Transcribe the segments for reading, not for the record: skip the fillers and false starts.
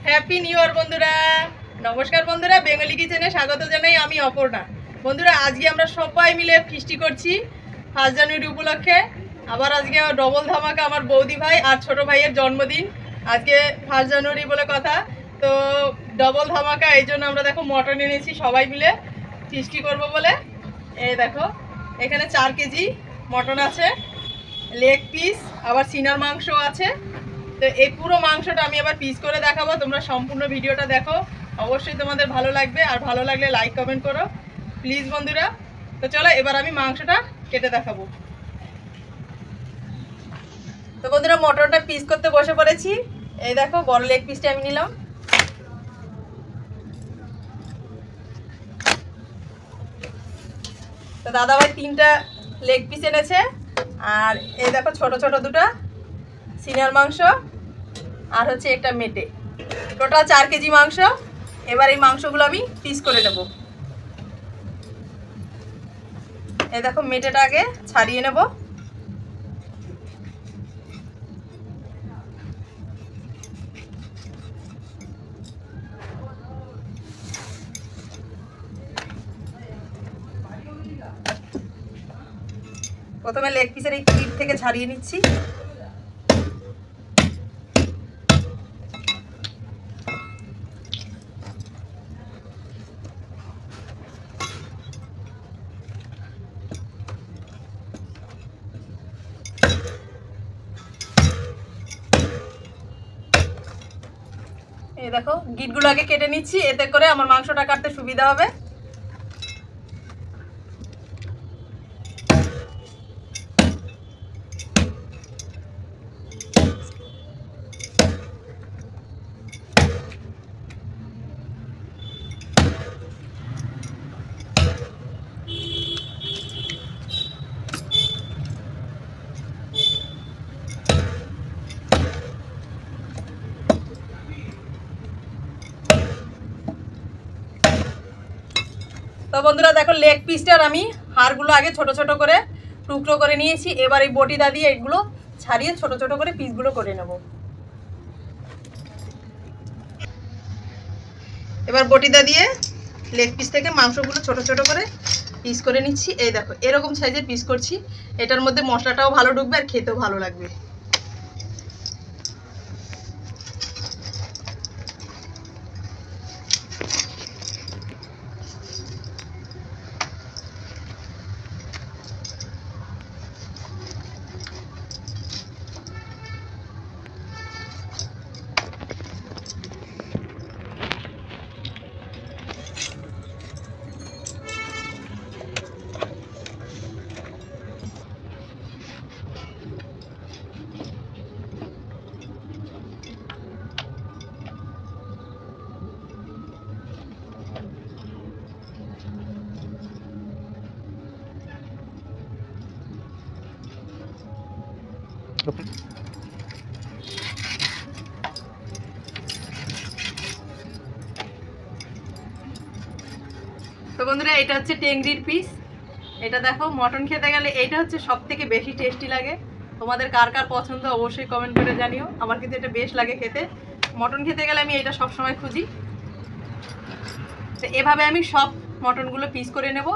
Happy new year বন্ধুরা। নমস্কার বন্ধুরা, বেঙ্গলি কিচেনে স্বাগত জানাই। আমি অপর্ণা। বন্ধুরা, আজকে আমরা সবাই মিলে ফিস্টি করছি 1 জানুয়ারি উপলক্ষে। আবার আজকে ডবল ধামাকা, আমার বৌদি ভাই আর ছোট ভাইয়ের জন্মদিন। আজকে 1 জানুয়ারি বলে কথা, তো ডবল ধামাকা। এই জন্য আমরা দেখো মটন এনেছি সবাই মিলে ফিস্টি করব বলে। এই দেখো এখানে 4 কেজি মটন আছে, লেগ পিস, আবার সিনার মাংস আছে। তো এই পুরো মাংসটা আমি আবার পিস করে দেখাবো, তোমরা সম্পূর্ণ ভিডিওটা দেখো। অবশ্যই তোমাদের ভালো লাগবে, আর ভালো লাগলে লাইক কমেন্ট করো প্লিজ বন্ধুরা। তো চলো এবার আমি মাংসটা কেটে দেখাবো। তো বন্ধুরা, মটনটা পিস করতে বসে পড়েছি। এই দেখো বড় লেগ পিসটা আমি নিলাম। তো দাদাভাই 3টা লেগ পিস এনেছে, আর এই দেখো ছোট ছোট 2টা সিনার মাংস, আর হচ্ছে একটা মেটে। টোটাল 4 কেজি মাংস। এবার এই মাংসগুলো আমি পিস করে নেব। এই দেখো মেটেটা আগে ছাড়িয়ে নেব। প্রথমে লেগ পিসের এই পিঠ থেকে ছাড়িয়ে নিচ্ছি। এই দেখো গিটগুলো আগে কেটে নিচ্ছি, এতে করে আমার মাংসটা কাটতে সুবিধা হবে। তো বন্ধুরা দেখো, লেগ পিসটার আমি হাড়গুলো আগে ছোট ছোট করে টুকরো করে নিয়েছি। এবার এই বটিটা দিয়ে এগুলো ছাড়িয়ে ছোট ছোট করে পিসগুলো করে নেব। এবার বটিটা দিয়ে লেগ পিস থেকে মাংসগুলো ছোট ছোট করে পিস করে নিচ্ছি। এই দেখো এরকম সাইজের পিস করছি। এটার মধ্যে মশলাটাও ভালো ঢুকবে আর খেতেও ভালো লাগবে। তো বন্ধুরা, এটা হচ্ছে টেংরির পিস। এটা দেখো, মটন খেতে গেলে এটা হচ্ছে সব থেকে বেশি টেস্টি লাগে। তোমাদের কার কার পছন্দ অবশ্যই কমেন্ট করে জানিও। আমার কিন্তু এটা বেশ লাগে খেতে। মটন খেতে গেলে আমি এটা সবসময় খুঁজি। তো এভাবে আমি সব মটনগুলো পিস করে নেব।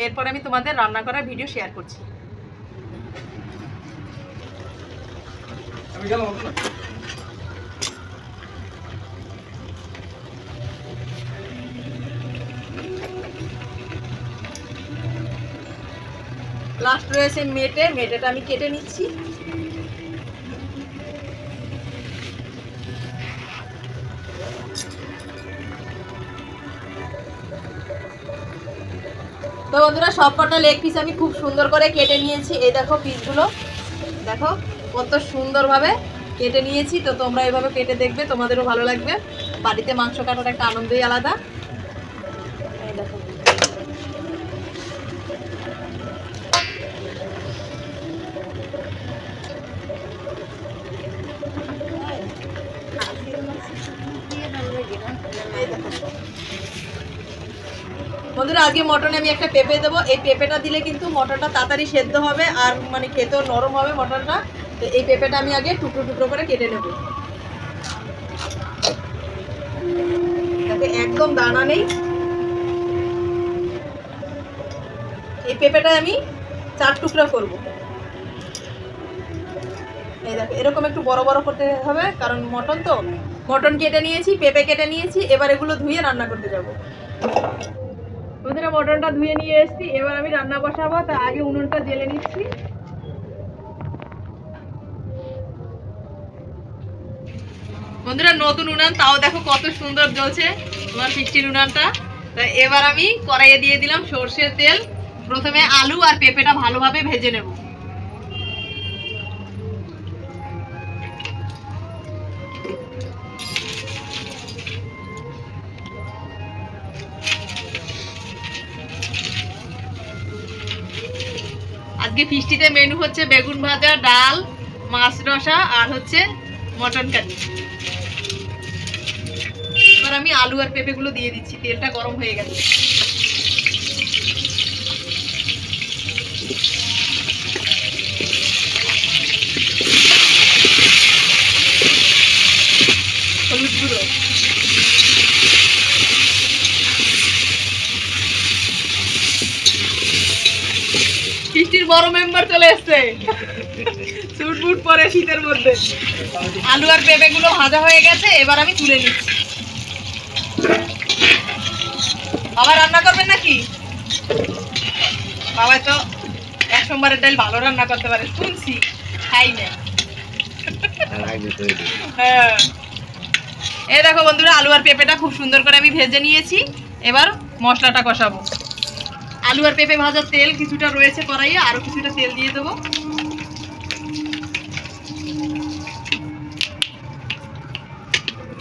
এরপর আমি তোমাদের রান্না করার ভিডিও শেয়ার করছি। লাস্ট রয়েছে মেটেটা আমি কেটে নিচ্ছি। তো বন্ধুরা, সব কটা লেগ পিস আমি খুব সুন্দর করে কেটে নিয়েছি। এই দেখো পিসগুলো দেখো কত সুন্দরভাবে কেটে নিয়েছি। তো তোমরা এভাবে কেটে দেখবে, তোমাদেরও ভালো লাগবে। বাড়িতে মাংস কাটার একটা আনন্দই আলাদা। এই দেখো বন্ধুরা, আজকে মটনে আমি একটা পেঁপে দেবো। এই পেঁপেটা দিলে কিন্তু মটনটা তাড়াতাড়ি সেদ্ধ হবে, আর মানে খেতেও নরম হবে মটনটা। তো এই পেঁপেটা আমি আগে টুকরো টুকরো করে কেটে নেব। যাতে একদম দানা নেই। এই পেঁপেটা আমি 4 টুকরা করব। এই দেখো এরকম একটু বড় বড় করতে হবে, কারণ মটন তো। মটন কেটে নিয়েছি, পেঁপে কেটে নিয়েছি, এবার এগুলো ধুয়ে রান্না করতে যাব। বন্ধুরা মটনটা ধুয়ে নিয়ে এসেছি, এবার আমি রান্না বসাবো। তার আগে উনুনটা জ্বেলে নিচ্ছি। বন্ধুরা নতুন উনান, তাও দেখো কত সুন্দর জ্বলছে তোমার ফিস্টির উনানটা। তাই এবার আমি কড়াইয়ে দিয়ে দিলাম সর্ষের তেল। প্রথমে আলু আর পেঁপেটা ভালোভাবে ভেজে নেব। আজকে ফিস্টিতে মেনু হচ্ছে বেগুন ভাজা, ডাল, মাছ রসা আর হচ্ছে মটন কারি। এবার আমি আলু আর পেঁপেগুলো দিয়ে দিচ্ছি। তেলটা গরম হয়ে গেছে। হলুদ গুঁড়ো, ফিস্টির বড় মেম্বার চলে এসছে স্যুট বুট পরে শীতের মধ্যে। আলু আর পেঁপে গুলো ভাজা হয়ে গেছে, এবার আমি তুলে নিচ্ছি। বাবা রান্না করবেন নাকি? বাবা তো 1 সোমবারের ডাল ভালো রান্না করতে পারে, শুনছি, খাই না। হ্যাঁ এই দেখো বন্ধুরা আলু আর পেঁপেটা খুব সুন্দর করে আমি ভেজে নিয়েছি। এবার মশলাটা কষাবো। আলু আর পেঁপে ভাজার তেল কিছুটা রয়েছে কড়াইয়ে, আরো কিছুটা তেল দিয়ে দেবো।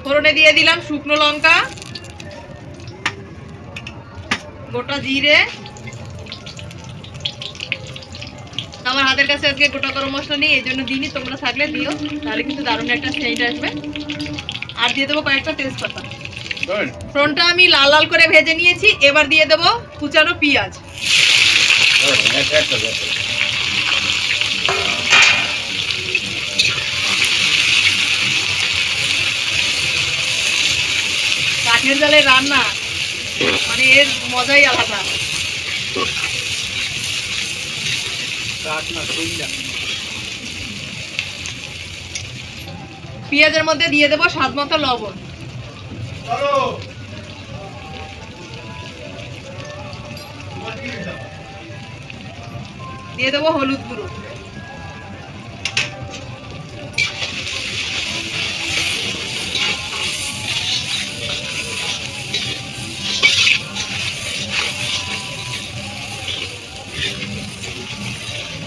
ফোড়নে দিয়ে দিলাম শুকনো লঙ্কা, গোটা জিরে। আমার হাতের কাছে আজকে গোটা গরম মশলা নেই, এই জন্য দিইনি, তোমরা থাকলে দিও, তাহলে কিন্তু দারুণ একটা সেন্ট আসবে। আর দিয়ে দেবো কয়েকটা তেজপাতা। ফোড়নটা আমি লাল লাল করে ভেজে নিয়েছি। এবার দিয়ে দেবো কুচানো পেঁয়াজ। কাঠের জালে রান্না মানে এর মজাই আলাদা। পেঁয়াজের মধ্যে দিয়ে দেবো স্বাদ মতো লবণ। দিয়ে দেবো হলুদ গুঁড়ো।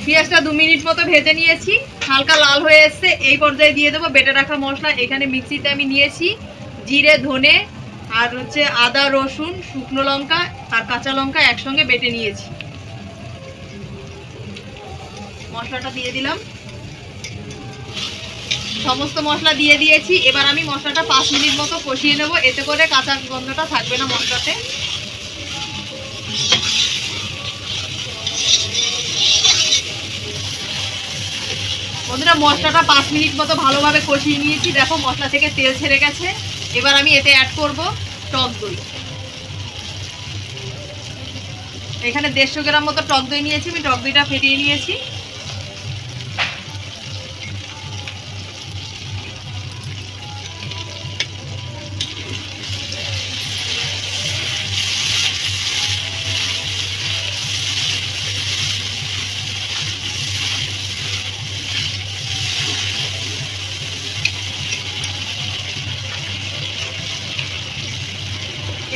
পেঁয়াজটা 2 মিনিট মতো ভেজে নিয়েছি, হালকা লাল হয়ে এসছে। এই পর্যায়ে দিয়ে দেবো বেটে রাখা মশলা। এখানে মিক্সিতে আমি নিয়েছি জিরে, ধনে আর হচ্ছে আদা, রসুন, শুকনো লঙ্কা আর কাঁচা লঙ্কা একসঙ্গে বেটে নিয়েছি। মশলাটা দিয়ে দিলাম। সমস্ত মশলা দিয়ে দিয়েছি। এবার আমি মশলাটা 5 মিনিট মতো কষিয়ে নেব, এতে করে কাঁচা গন্ধটা থাকবে না মশলাতে। বন্ধুরা মশলাটা 5 মিনিট মতো ভালোভাবে কষিয়ে নিয়েছি। দেখো মশলা থেকে তেল ছেড়ে গেছে। এবার আমি এতে অ্যাড করব টক দই। এখানে 150 গ্রাম মতো টক দই নিয়েছি, আমি টক দইটা ফেটিয়ে নিয়েছি।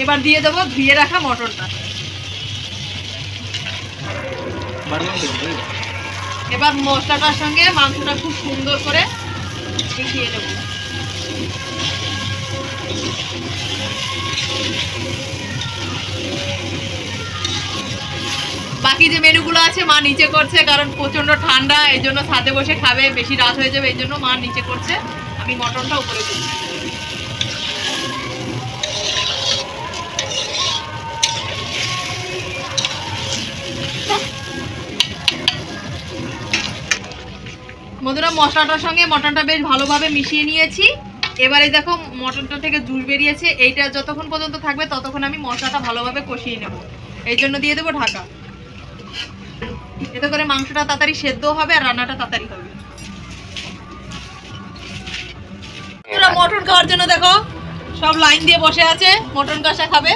এবার দিয়ে দেবো ধুয়ে রাখা মটরটা। এবার মশলাটার সঙ্গে মাংসটা খুব সুন্দর করে মিশিয়ে নেব। বাকি যে মেনুগুলো আছে মা নিচে করছে, কারণ প্রচন্ড ঠান্ডা, এই জন্য ছাদে বসে খাবে, বেশি রাত হয়ে যাবে, এই জন্য মা নিচে করছে, আমি মটনটা উপরে দিচ্ছি। বন্ধুরা মশলাটার সঙ্গে মটনটা বেশ ভালোভাবে মিশিয়ে নিয়েছি। এবারে দেখো মটনটা থেকে জুস বেরিয়েছে, এইটা যতক্ষণ পর্যন্ত থাকবে ততক্ষণ আমি মশলাটা ভালোভাবে কষিয়ে নেব। এই জন্য দিয়ে দেবো ঢাকা। এতে করে মাংসটা তাড়াতাড়ি সেদ্ধ হবে আর রান্নাটা তাড়াতাড়ি হবে। মটন খাওয়ার জন্য দেখো সব লাইন দিয়ে বসে আছে, মটন কষা খাবে।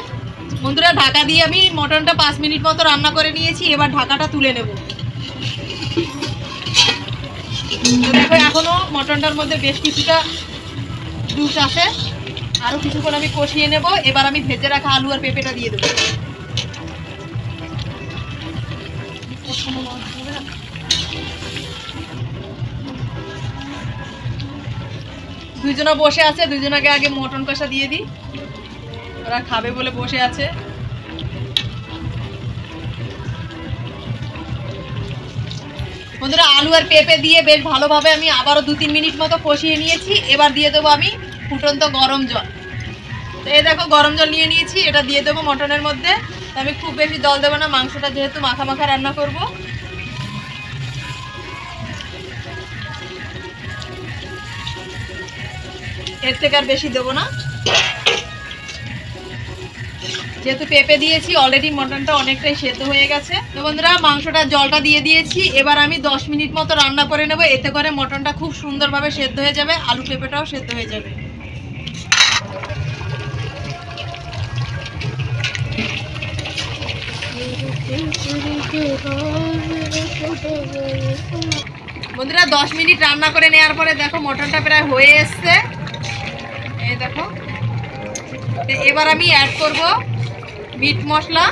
বন্ধুরা ঢাকা দিয়ে আমি মটনটা 5 মিনিট মতো রান্না করে নিয়েছি, এবার ঢাকাটা তুলে নেব। তো দেখো এখনো মটনটার মধ্যে বেশ কিছুটা জুস আছে, আরো কিছুক্ষণ আমি কষিয়ে নেব। এবার আমি ভেজে রাখা আলু আর পেঁপেটা দিয়ে দেবো। দুইজনা বসে আছে, দুইজনাকে আগে মটন কষা দিয়ে দিই, ওরা খাবে বলে বসে আছে। বন্ধুরা আলু আর পেঁপে দিয়ে বেশ ভালোভাবে আমি আবারও 2-3 মিনিট মতো কষিয়ে নিয়েছি। এবার দিয়ে দেবো আমি ফুটন্ত গরম জল। তো এই দেখো গরম জল নিয়ে নিয়েছি, এটা দিয়ে দেবো মটনের মধ্যে। আমি খুব বেশি জল দেবো না, মাংসটা যেহেতু মাখা মাখা রান্না করব। এর থেকে আর বেশি দেবো না, যেহেতু পেঁপে দিয়েছি অলরেডি মটনটা অনেকটাই সেদ্ধ হয়ে গেছে। তো বন্ধুরা মাংসটা জলটা দিয়ে দিয়েছি, এবার আমি 10 মিনিট মতো রান্না করে নেব। এতে করে মটনটা খুব সুন্দরভাবে সেদ্ধ হয়ে যাবে, আলু পেঁপেটাও সেদ্ধ হয়ে যাবে। বন্ধুরা 10 মিনিট রান্না করে নেওয়ার পরে দেখো মটনটা প্রায় হয়ে এসছে, এই দেখো। এবার আমি অ্যাড করব মিট মশলা,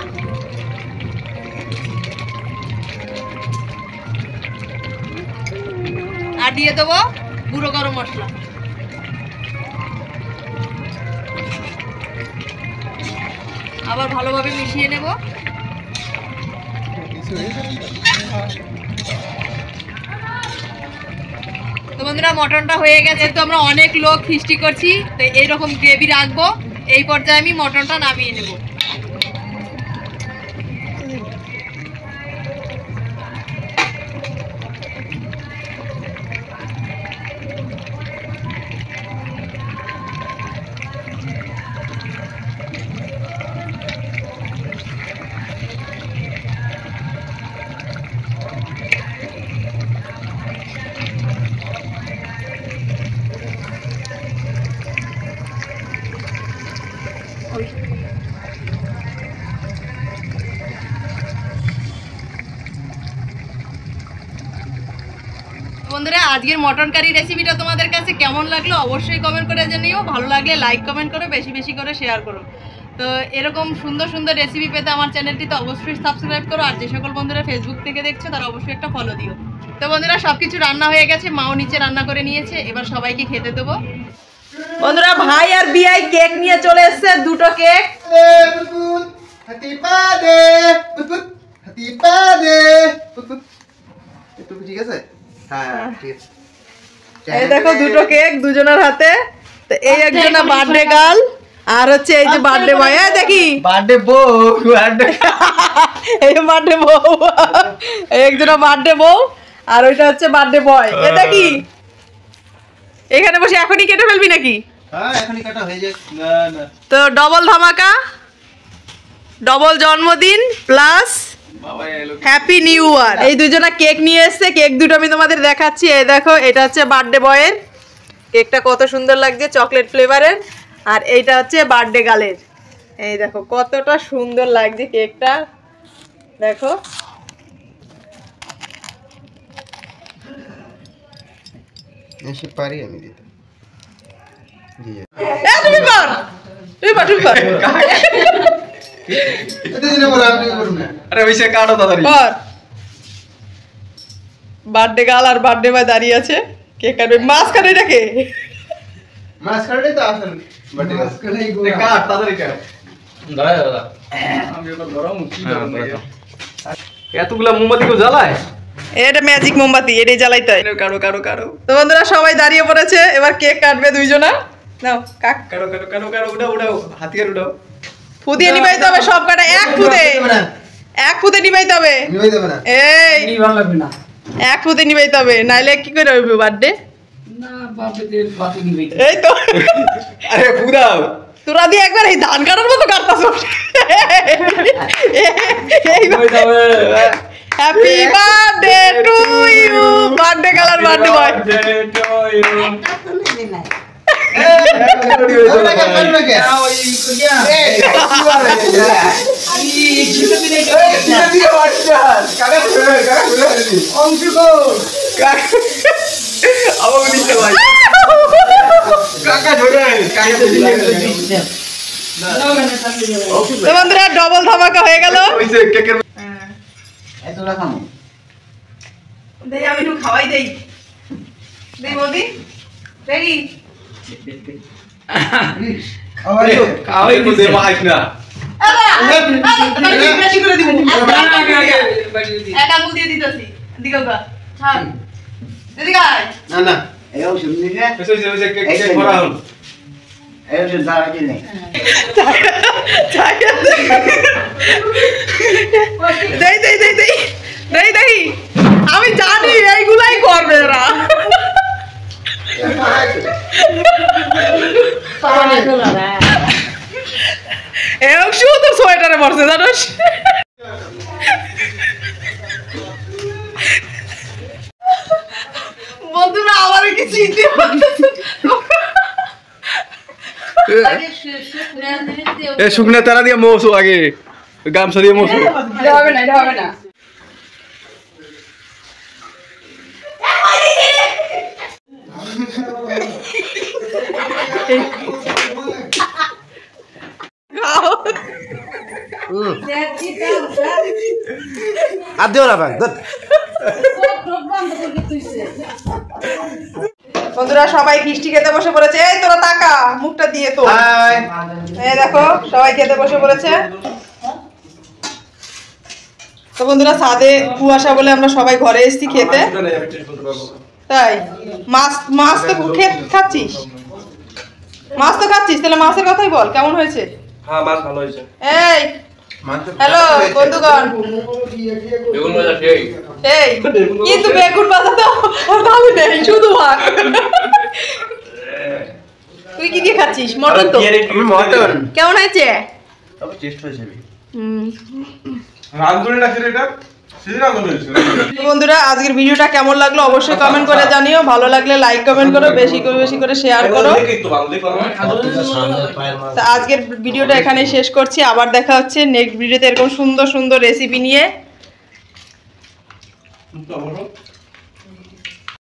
আর দিয়ে দেবো গুঁড়ো গরম মশলা। আবার ভালোভাবে মিশিয়ে নেব। তো বন্ধুরা মটনটা হয়ে গেছে, তো আমরা অনেক লোক ফিস্টি করছি, তো এইরকম গ্রেভি রাখবো। এই পর্যায়ে আমি মটনটা নামিয়ে নেব। বন্ধুরা আজকের মটন কারি রেসিপিটা তোমাদের কাছে কেমন লাগলো অবশ্যই কমেন্ট করে জানিও। ভালো লাগলে লাইক কমেন্ট করো, বেশি বেশি করে শেয়ার করো। তো এরকম সুন্দর সুন্দর রেসিপি পেতে আমার চ্যানেলটিতে অবশ্যই সাবস্ক্রাইব করো, আর যে সকল বন্ধুরা ফেসবুক থেকে দেখছো তারা অবশ্যই একটা ফলো দিও। তো বন্ধুরা সব কিছু রান্না হয়ে গেছে, মাও নিচে রান্না করে নিয়েছে, এবার সবাইকে খেতে দেবো। বন্ধুরা ভাই আর বিআই কেক নিয়ে চলে এসেছে, দুটো cake. Happy birthday! Happy birthday! একটু ঠিক আছে? হ্যাঁ ঠিক আছে। এই দেখো দুটো কেক দুজনের হাতে। তো এই একজনা বার্থডে গার্ল, আর হচ্ছে এই যে বার্থডে বয়। এই দেখি বার্থডে বউ, বার্থডে এই বার্থডে বউ, এই একজনা বার্থডে বউ, আর ওইটা হচ্ছে বার্থডে বয়। এ দেখি এখানে বসে এখনই কেটে ফেলবি নাকি? হ্যাঁ এখনই কাটা হয়ে যায়। না না তো ডবল ধামাকা, ডবল জন্মদিন প্লাস বাবা এলো। Happy new year. এই দুজনা কেক নিয়ে এসেছে, কেক দুটো আমি তোমাদের দেখাচ্ছি। এই দেখো এটা হচ্ছে বার্থডে বয়ের কেকটা, কত সুন্দর লাগছে চকলেট ফ্লেভারের। আর এইটা হচ্ছে বার্থডে গার্লের, এই দেখো কতটা সুন্দর লাগছে কেকটা, দেখো। এসে পারি আমি দিতে। জি তুমি কর, তুমি কর, তুমি কর। এটা দিনে বলা আমি করব না। আরে ওইসে কাটো তাড়াতাড়ি। কর। বার্থডে গার্ল আর বার্থডে বয় দাঁড়িয়ে আছে, কেক কাটবে। মাঝখানে এটাকে মাছ কাটলে তো আসল বার্থডে মাছ কাটলেই গো। কাট তাড়াতাড়ি কাট। দাঁড়া দাদা, আমি ওটা গরম কি করব না। এতগুলা মোমবাতি কেউ জ্বালায়? এটা ম্যাজিক মোমবাতি, এটাই জ্বালাইতে হয়। কারো কারো কারো। তো বন্ধুরা সবাই দাঁড়িয়ে পড়েছে, এবার কেক কাটবে দুইজনা। নাও কাক, কাটো কাটো কাটো কাটো উঠাও উঠাও, হাতিয়ার উঠাও। ফুদিয়ে নিবাইতে হবে সব কাটা, এক ফুদে, এক ফুদে নিবাইতে হবে। নিবাই দেবে না। এই ভালো লাগবে না। এক ফুদে নিবাইতে হবে, নাইলে কি করে হইবে বার্থডে? না এই তো আরে পুরাও তোরা দিয়ে একবার এই ধান কাটার মতো কাটতাছ happy birthday to you birthday colour birthday boy আমাকে দিতে ভাই কাকা ধরে তো বন্ধুরা ডবল ধামাকা হয়ে গেল ওইসে কেকের দেই আমি একটু খাওয়াই দেই দেই বৌদি রেডি খাওয়াই দিতে পাইছ না বেশি করে দিব এক আঙ্গুল দিয়ে দিতেছি দিগো গা ছাড় দিদি গাই না না ওইসে ওইসে কেক ভরা হল দেই দেই দেই দেই দেই দেই আমি জানি এইগুলাই করবে এরা এরকম শুধু সোয়েটারে পড়ছে জানোস বন্ধুরা আমার কি চিনতে পারতেছে এ শুকনা তারা দিয়ে মোসো আগে গামছা দিয়ে মোসো এটা হবে না এটা হবে না আর দিও না ভাই বন্ধুরা সবাই মিষ্টি খেতে বসে পড়েছে এই তোরা তাকা মুখটা দিয়ে তো এই দেখো সবাই খেতে বসে পড়েছে তো বন্ধুরা ছাদে কুয়াশা বলে আমরা সবাই ঘরে এসেছি খেতে তাই মাছ মাছ তো খাচ্ছিস মাছ তো খাচ্ছিস তাহলে মাছের কথাই বল কেমন হয়েছে হ্যাঁ মাছ ভালো হয়েছে এই হ্যালো বন্ধুগণ বেগুন ভাজা সেই এই কিন্তু বেগুন ভাজা তো আমি নেই শুধু ভাত তুই কি দিয়ে খাচ্ছিস মটন তো আমি মটন কেমন হয়েছে তবে টেস্ট হয়েছে রাঁধুনি না সেটা সেটা রাঁধুনি হয়েছে তো বন্ধুরা আজকের ভিডিওটা কেমন লাগলো অবশ্যই কমেন্ট করে জানিও ভালো লাগলে লাইক কমেন্ট করো বেশি করে শেয়ার করো একটু বাংলা করো তো আজকের ভিডিওটা এখানেই শেষ করছি আবার দেখা হচ্ছে নেক্সট ভিডিওতে এরকম সুন্দর সুন্দর রেসিপি নিয়ে